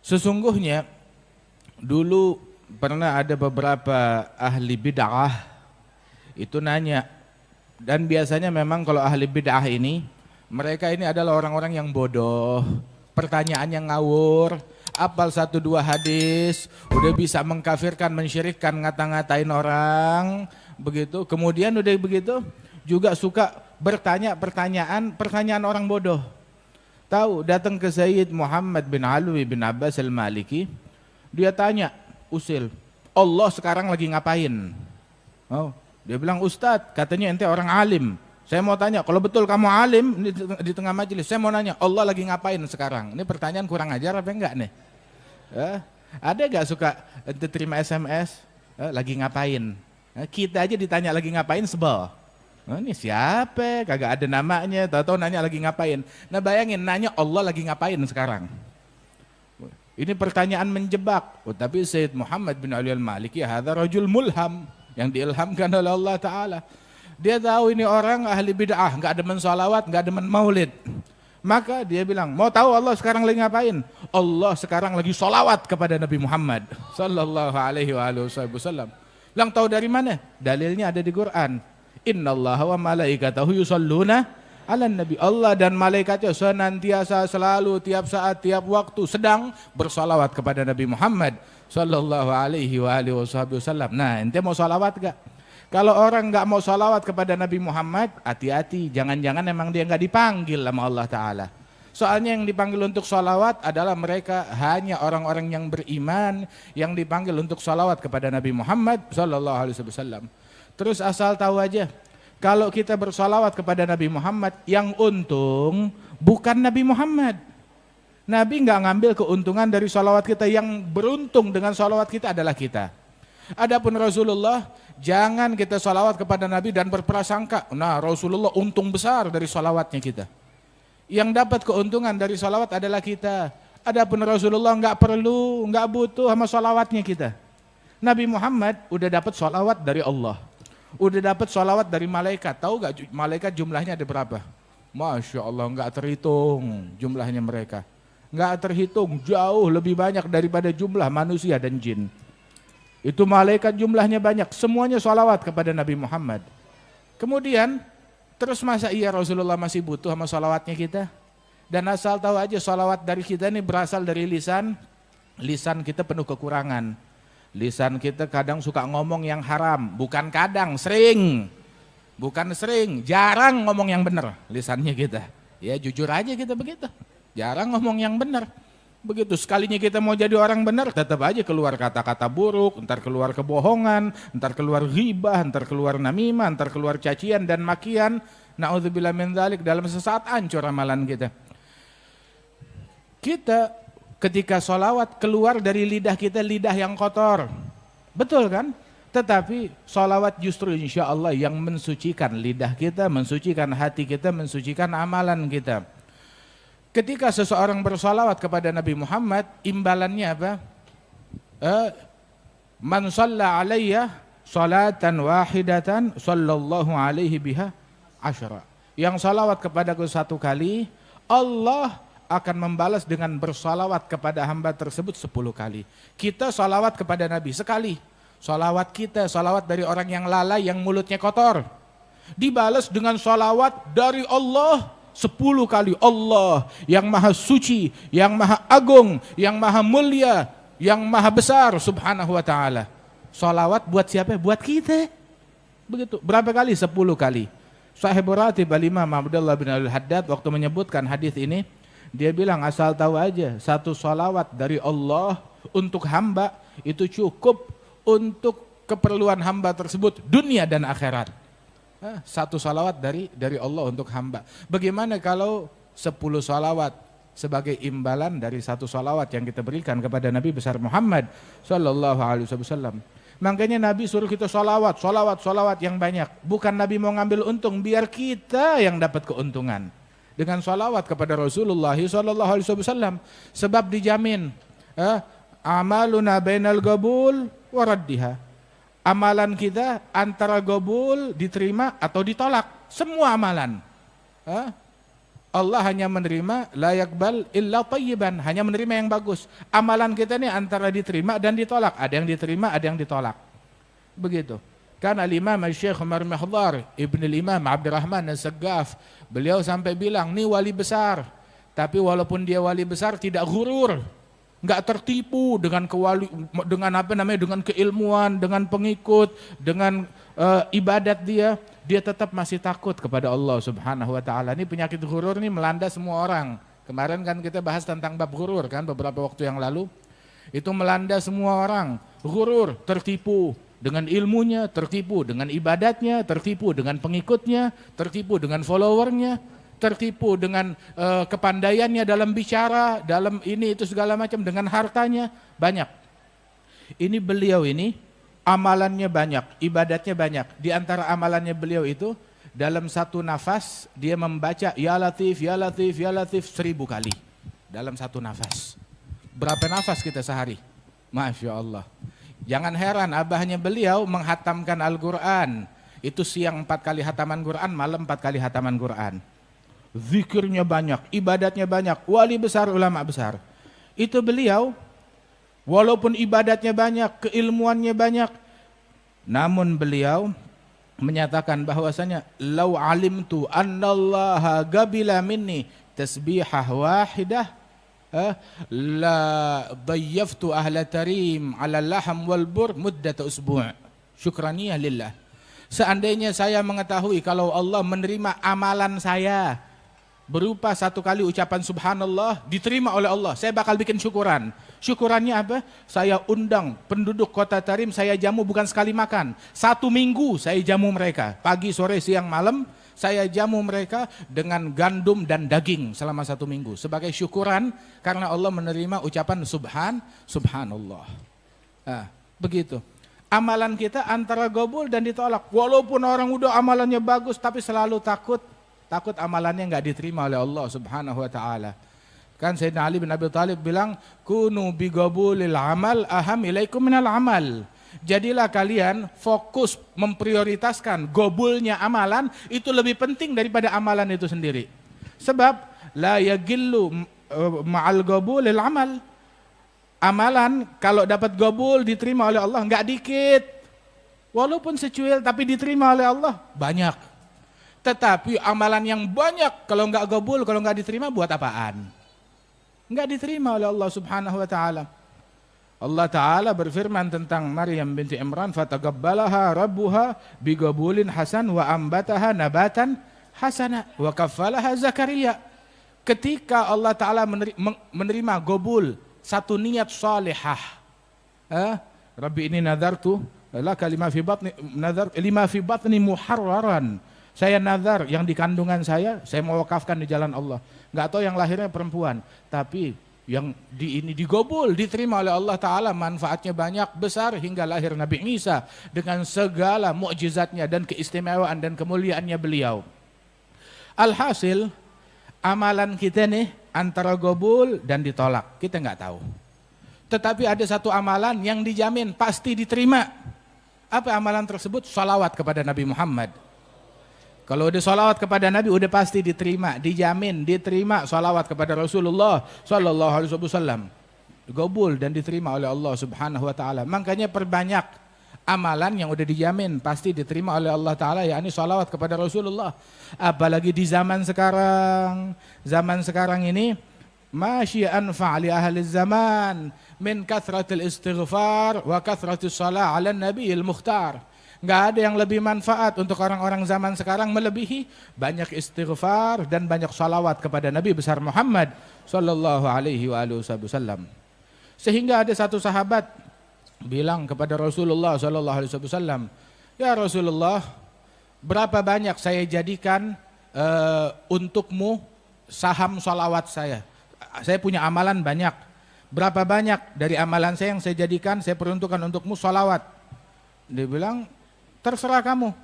Sesungguhnya dulu pernah ada beberapa ahli bid'ah itu nanya, dan biasanya memang kalau ahli bid'ah ini, mereka ini adalah orang-orang yang bodoh, pertanyaan yang ngawur, apal satu dua hadis, udah bisa mengkafirkan, mensyirikkan, ngata-ngatain orang, begitu. Kemudian udah begitu juga suka bertanya pertanyaan orang bodoh. Tahu, datang ke Sayyid Muhammad bin Alwi bin Abbas al-Maliki, dia tanya, usil, Allah sekarang lagi ngapain? Oh, dia bilang, Ustadz, katanya ente orang alim. Saya mau tanya, kalau betul kamu alim di tengah majelis, saya mau nanya, Allah lagi ngapain sekarang? Ini pertanyaan kurang ajar apa enggak nih? Ada gak suka ente terima SMS, lagi ngapain? Kita aja ditanya lagi ngapain sebel. Ini siapa? Kagak ada namanya, tahu-tahu nanya lagi ngapain. Nah bayangin, nanya Allah lagi ngapain sekarang? Ini pertanyaan menjebak. Tapi Sayyid Muhammad bin Ali al-Maliki, hadza rajul mulham, yang diilhamkan oleh Allah Ta'ala. Dia tahu ini orang ahli bid'ah, gak demen sholawat, gak demen maulid. Maka dia bilang, mau tahu Allah sekarang lagi ngapain? Allah sekarang lagi sholawat kepada Nabi Muhammad sallallahu alaihi wasallam. Bilang, tahu dari mana? Dalilnya ada di Quran. Innallaha wa malaikatahu yusholluna ala nabi. Allah dan malaikatnya senantiasa selalu tiap saat tiap waktu sedang bersolawat kepada Nabi Muhammad sallallahu alaihi wasallam. Nah, ente mau solawat gak? Kalau orang gak mau solawat kepada Nabi Muhammad, hati-hati, jangan-jangan emang dia gak dipanggil sama Allah Ta'ala. Soalnya yang dipanggil untuk solawat adalah mereka hanya orang-orang yang beriman, yang dipanggil untuk solawat kepada Nabi Muhammad sallallahu alaihi wasallam. Terus asal tahu aja, kalau kita bersolawat kepada Nabi Muhammad, yang untung bukan Nabi Muhammad. Nabi nggak ngambil keuntungan dari solawat kita, yang beruntung dengan solawat kita adalah kita. Adapun Rasulullah, jangan kita solawat kepada Nabi dan berprasangka, nah Rasulullah untung besar dari solawatnya kita. Yang dapat keuntungan dari solawat adalah kita. Adapun Rasulullah nggak perlu, nggak butuh sama solawatnya kita. Nabi Muhammad udah dapat solawat dari Allah. Udah dapat sholawat dari malaikat. Tahu gak malaikat jumlahnya ada berapa? Masya Allah, gak terhitung jumlahnya mereka. Gak terhitung, jauh lebih banyak daripada jumlah manusia dan jin. Itu malaikat jumlahnya banyak, semuanya sholawat kepada Nabi Muhammad. Kemudian, terus masa iya Rasulullah masih butuh sama sholawatnya kita? Dan asal tahu aja, sholawat dari kita ini berasal dari lisan. Lisan kita penuh kekurangan. Lisan kita kadang suka ngomong yang haram, bukan kadang, sering. Bukan sering, jarang ngomong yang benar lisannya kita. Ya jujur aja kita begitu. Jarang ngomong yang benar. Begitu sekalinya kita mau jadi orang benar, tetap aja keluar kata-kata buruk, entar keluar kebohongan, entar keluar ghibah, entar keluar namimah, entar keluar cacian dan makian. Na'udzubillah min dzalik, dalam sesaat hancur amalan kita. Kita ketika sholawat keluar dari lidah kita lidah yang kotor, betul kan? Tetapi sholawat justru insya Allah yang mensucikan lidah kita, mensucikan hati kita, mensucikan amalan kita. Ketika seseorang bersholawat kepada Nabi Muhammad, imbalannya apa? Man shalla alayya salatan wahidatan sallallahu alaihi biha asyara. Yang sholawat kepadaku satu kali, Allah akan membalas dengan bersalawat kepada hamba tersebut 10 kali. Kita salawat kepada Nabi sekali. Salawat kita, salawat dari orang yang lalai, yang mulutnya kotor. Dibalas dengan salawat dari Allah 10 kali. Allah yang maha suci, yang maha agung, yang maha mulia, yang maha besar subhanahu wa ta'ala. Salawat buat siapa? Buat kita. Begitu. Berapa kali? 10 kali. Sahibul Ratib Al-Imam Abdullah bin Al-Haddad waktu menyebutkan hadis ini, dia bilang asal tahu aja, satu salawat dari Allah untuk hamba itu cukup untuk keperluan hamba tersebut dunia dan akhirat. Satu salawat dari Allah untuk hamba. Bagaimana kalau 10 salawat sebagai imbalan dari satu salawat yang kita berikan kepada Nabi besar Muhammad sallallahu alaihi wasallam. Makanya Nabi suruh kita salawat yang banyak. Bukan Nabi mau ngambil untung, biar kita yang dapat keuntungan. Dengan salawat kepada Rasulullah sallallahu alaihi wasallam, sebab dijamin amaluna bainal qabul wa raddiha. Amalan kita antara qabul diterima atau ditolak, semua amalan. Allah hanya menerima la yaqbal illa thayyiban, hanya menerima yang bagus. Amalan kita ini antara diterima dan ditolak. Ada yang diterima, ada yang ditolak. Begitu. Kan Al-Imam Syekh Umar Mahdhar, Ibn Al-Imam Abdurrahman As-Saggaf, beliau sampai bilang, "Ini wali besar, tapi walaupun dia wali besar tidak ghurur, enggak tertipu dengan dengan keilmuan, dengan pengikut, dengan ibadat dia tetap masih takut kepada Allah Subhanahu wa taala." Ini penyakit ghurur ini melanda semua orang. Kemarin kan kita bahas tentang bab ghurur kan beberapa waktu yang lalu. Itu melanda semua orang. Ghurur, tertipu dengan ilmunya, tertipu dengan ibadatnya, tertipu dengan pengikutnya, tertipu dengan followernya, tertipu dengan kepandaiannya dalam bicara, dalam ini itu segala macam, dengan hartanya, banyak. Ini beliau ini amalannya banyak, ibadatnya banyak. Di antara amalannya beliau itu dalam satu nafas dia membaca ya Latif, ya Latif, ya Latif 1000 kali dalam satu nafas. Berapa nafas kita sehari? Masya Allah. Jangan heran abahnya beliau menghatamkan Al-Quran. Itu siang 4 kali hataman Quran, malam 4 kali hataman Quran. Zikirnya banyak, ibadatnya banyak, wali besar, ulama besar. Itu beliau, walaupun ibadatnya banyak, keilmuannya banyak, namun beliau menyatakan bahwasanya lau alimtu annallaha gabila minni tasbihah wahidah la dayyaftu ahla tarim ala laham wal bur muddat usbu' syukraniyah lillah. Seandainya saya mengetahui kalau Allah menerima amalan saya berupa 1 kali ucapan subhanallah diterima oleh Allah, saya bakal bikin syukuran. Syukurannya apa? Saya undang penduduk kota Tarim, saya jamu bukan sekali makan. 1 minggu saya jamu mereka, pagi, sore, siang, malam. Saya jamu mereka dengan gandum dan daging selama 1 minggu. Sebagai syukuran karena Allah menerima ucapan subhanallah. Nah, begitu. Amalan kita antara gobul dan ditolak. Walaupun orang udah amalannya bagus tapi selalu takut amalannya nggak diterima oleh Allah Subhanahu wa taala. Kan Sayyidina Ali bin Abi Thalib bilang, "Kunu bi gabulil amal aham ilaikum minal amal." Jadilah kalian fokus memprioritaskan gobulnya amalan itu lebih penting daripada amalan itu sendiri. Sebab la yagillu ma'al gobulil amal. Amalan kalau dapat gobul diterima oleh Allah enggak dikit. Walaupun secuil tapi diterima oleh Allah banyak. Tetapi amalan yang banyak kalau enggak gobul, kalau enggak diterima buat apaan? Enggak diterima oleh Allah Subhanahu wa taala. Allah Ta'ala berfirman tentang Maryam binti Imran, fataqabbalaha rabbuha bigabulin hasan wa ambataha nabatan hasana wa kaffalaha Zakaria. Ketika Allah Ta'ala menerima gobul satu niat salihah, Rabbi ini nadartu laka lima fi batni muharraran. Saya nazar yang di kandungan saya mewakafkan di jalan Allah. Enggak tahu yang lahirnya perempuan, tapi yang ini digobul, diterima oleh Allah Ta'ala, manfaatnya banyak, besar, hingga lahir Nabi Isa dengan segala mukjizatnya dan keistimewaan dan kemuliaannya beliau. Alhasil, amalan kita nih antara gobul dan ditolak, kita nggak tahu. Tetapi ada satu amalan yang dijamin pasti diterima. Apa amalan tersebut? Salawat kepada Nabi Muhammad. Kalau udah salawat kepada Nabi udah pasti diterima, dijamin diterima salawat kepada Rasulullah sallallahu alaihi wasallam. Gobul dan diterima oleh Allah Subhanahu wa taala. Makanya perbanyak amalan yang udah dijamin pasti diterima oleh Allah taala, yakni salawat kepada Rasulullah. Apalagi di zaman sekarang. Zaman sekarang ini masyi anfa' li ahli zaman min kathratil istighfar wa kathratis shalah 'ala nabiyil mukhtar. Enggak ada yang lebih manfaat untuk orang-orang zaman sekarang melebihi banyak istighfar dan banyak salawat kepada Nabi besar Muhammad sallallahu alaihi wasallam. Sehingga ada satu sahabat bilang kepada Rasulullah sallallahu alaihi wasallam, "Ya Rasulullah, berapa banyak saya jadikan untukmu saham salawat saya? Saya punya amalan banyak. Berapa banyak dari amalan saya yang saya jadikan, saya peruntukkan untukmu salawat?" Dia bilang, "Terserah kamu."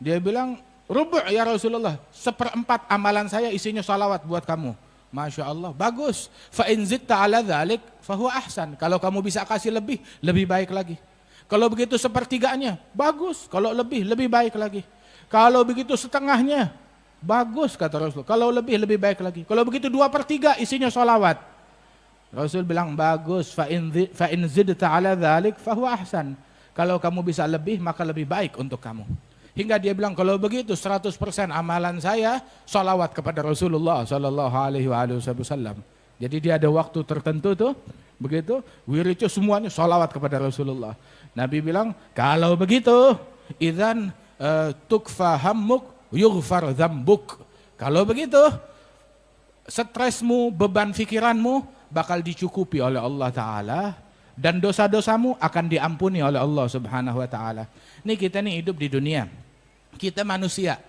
Dia bilang, "Rubu' ya Rasulullah, 1/4 amalan saya isinya salawat buat kamu." Masya Allah, bagus. Fa in zitta ala dzalik fahuwa ahsan. Kalau kamu bisa kasih lebih, lebih baik lagi. Kalau begitu 1/3-nya, bagus. Kalau lebih, lebih baik lagi. Kalau begitu setengahnya, Bagus kata Rasul. Kalau lebih baik lagi. Kalau begitu 2/3 isinya sholawat. Rasul bilang bagus. Fa in zidta ala dzalik fahuwa ahsan. Kalau kamu bisa lebih maka lebih baik untuk kamu. Hingga dia bilang kalau begitu 100% amalan saya sholawat kepada Rasulullah sallallahu alaihi wasallam. Jadi dia ada waktu tertentu tuh, begitu wiridnya semuanya sholawat kepada Rasulullah. Nabi bilang kalau begitu idzan tukfa hammuk yughfar dzambuk. Kalau begitu stresmu, beban pikiranmu bakal dicukupi oleh Allah Ta'ala dan dosa-dosamu akan diampuni oleh Allah Subhanahu Wa Ta'ala. Ini kita nih hidup di dunia, kita manusia,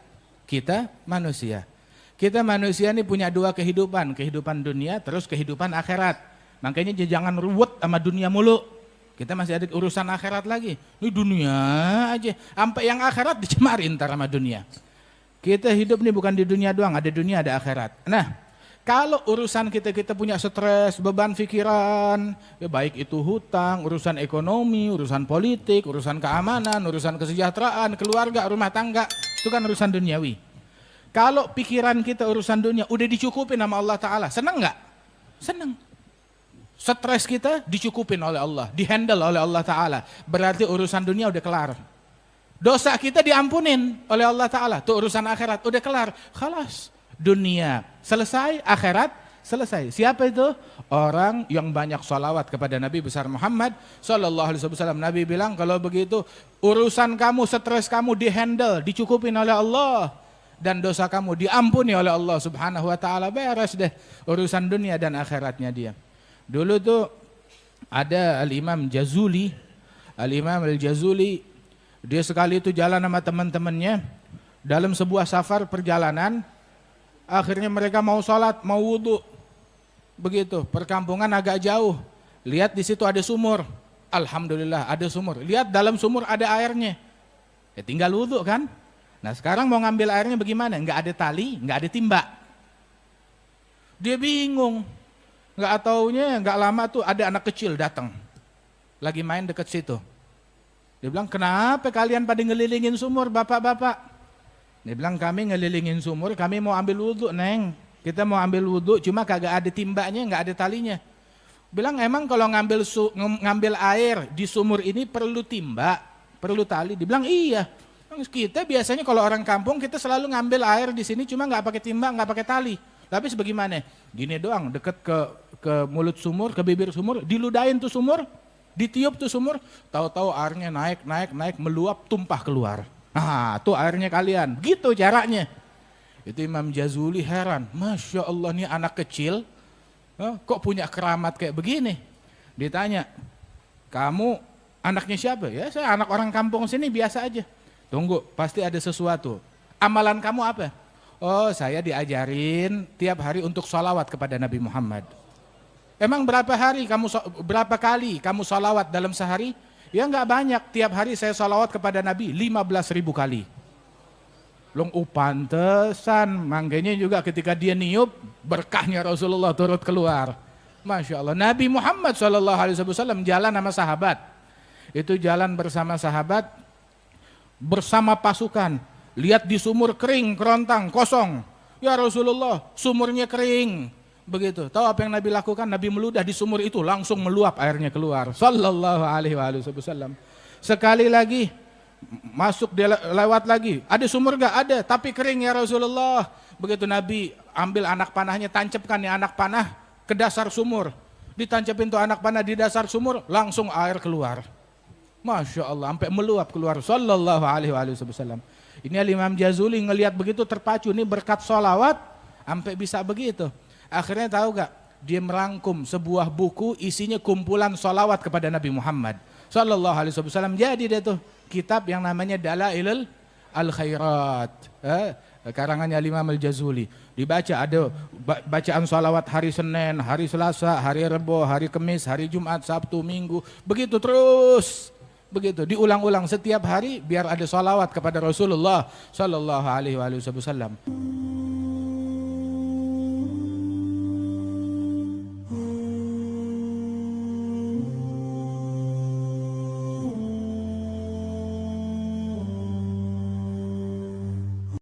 kita manusia ini punya dua kehidupan, kehidupan dunia terus kehidupan akhirat. Makanya jangan ruwet sama dunia mulu, kita masih ada urusan akhirat lagi. Ini dunia aja, sampai yang akhirat dicemarin ntar sama dunia. Kita hidup nih bukan di dunia doang, ada dunia ada akhirat. Nah, kalau urusan kita punya stres, beban pikiran, ya baik itu hutang, urusan ekonomi, urusan politik, urusan keamanan, urusan kesejahteraan, keluarga, rumah tangga, itu kan urusan duniawi. Kalau pikiran kita urusan dunia udah dicukupin sama Allah Ta'ala, senang nggak? Senang. Stres kita dicukupin oleh Allah, dihandle oleh Allah Ta'ala, berarti urusan dunia udah kelar. Dosa kita diampunin oleh Allah Ta'ala, tuh urusan akhirat udah kelar, khalas. Dunia selesai, akhirat selesai. Siapa itu? Orang yang banyak sholawat kepada Nabi besar Muhammad sallallahu alaihi wasallam. Nabi bilang kalau begitu urusan kamu, stres kamu dihandle, dicukupin oleh Allah, dan dosa kamu diampuni oleh Allah Subhanahu Wa Ta'ala. Beres deh urusan dunia dan akhiratnya dia. Dulu tuh ada Al-Imam Jazuli, Al-Imam Al-Jazuli, dia sekali itu jalan sama teman-temannya dalam sebuah safar perjalanan. Akhirnya mereka mau sholat, mau wudhu, begitu. Perkampungan agak jauh. Lihat di situ ada sumur. Alhamdulillah ada sumur. Lihat dalam sumur ada airnya. Ya tinggal wudhu kan. Nah sekarang mau ngambil airnya bagaimana? Nggak ada tali, nggak ada timba. Dia bingung. Nggak taunya nggak lama tuh ada anak kecil datang. Lagi main dekat situ. Dia bilang, kenapa kalian pada ngelilingin sumur bapak-bapak? Dia bilang, kami ngelilingin sumur, kami mau ambil wudhu neng. Kita mau ambil wudhu cuma kagak ada timbanya, nggak ada talinya. Bilang, emang kalau ngambil air di sumur ini perlu timba, perlu tali? Dia bilang, iya. Kita biasanya kalau orang kampung kita selalu ngambil air di sini cuma nggak pakai timba, nggak pakai tali. Tapi sebagaimana? Gini doang, deket ke mulut sumur, ke bibir sumur, diludahin tuh sumur. Ditiup tuh sumur, tahu-tahu airnya naik, meluap, tumpah keluar. Nah, tuh airnya kalian. Gitu caranya. Itu Imam Jazuli heran. Masya Allah, nih anak kecil, kok punya keramat kayak begini? Ditanya, kamu anaknya siapa? Ya, saya anak orang kampung sini biasa aja. Tunggu, pasti ada sesuatu. Amalan kamu apa? Oh, saya diajarin tiap hari untuk sholawat kepada Nabi Muhammad. Emang berapa kali kamu salawat dalam sehari? Ya enggak banyak, tiap hari saya salawat kepada Nabi 15.000 kali. Pantesan, makanya juga ketika dia niup, berkahnya Rasulullah turut keluar. Masya Allah, Nabi Muhammad SAW jalan sama sahabat. Itu jalan bersama sahabat, bersama pasukan. Lihat di sumur kering, kerontang, kosong. Ya Rasulullah, sumurnya kering. Begitu. Tahu apa yang Nabi lakukan? Nabi meludah di sumur itu, langsung meluap airnya keluar. Sallallahu alaihi wasallam. Sekali lagi masuk, dia lewat lagi. Ada sumur gak? Ada, tapi kering ya Rasulullah. Begitu Nabi ambil anak panahnya, tancapkan nih anak panah ke dasar sumur. Ditancapin tuh anak panah di dasar sumur, langsung air keluar. Masya Allah, sampai meluap keluar. Sallallahu alaihi wasallam. Ini Imam Jazuli ngelihat begitu terpacu, ini berkat sholawat sampai bisa begitu. Akhirnya tahu gak? Dia merangkum sebuah buku isinya kumpulan sholawat kepada Nabi Muhammad sallallahu alaihi wasallam. Jadi dia tuh kitab yang namanya Dalailul Al-Khairat, karangannya Imam Al-Jazuli. Dibaca, ada bacaan sholawat hari Senin, hari Selasa, hari Rebo, hari Kamis, hari Jumat, Sabtu, Minggu. Begitu terus. Begitu diulang-ulang setiap hari biar ada sholawat kepada Rasulullah sallallahu alaihi wasallam.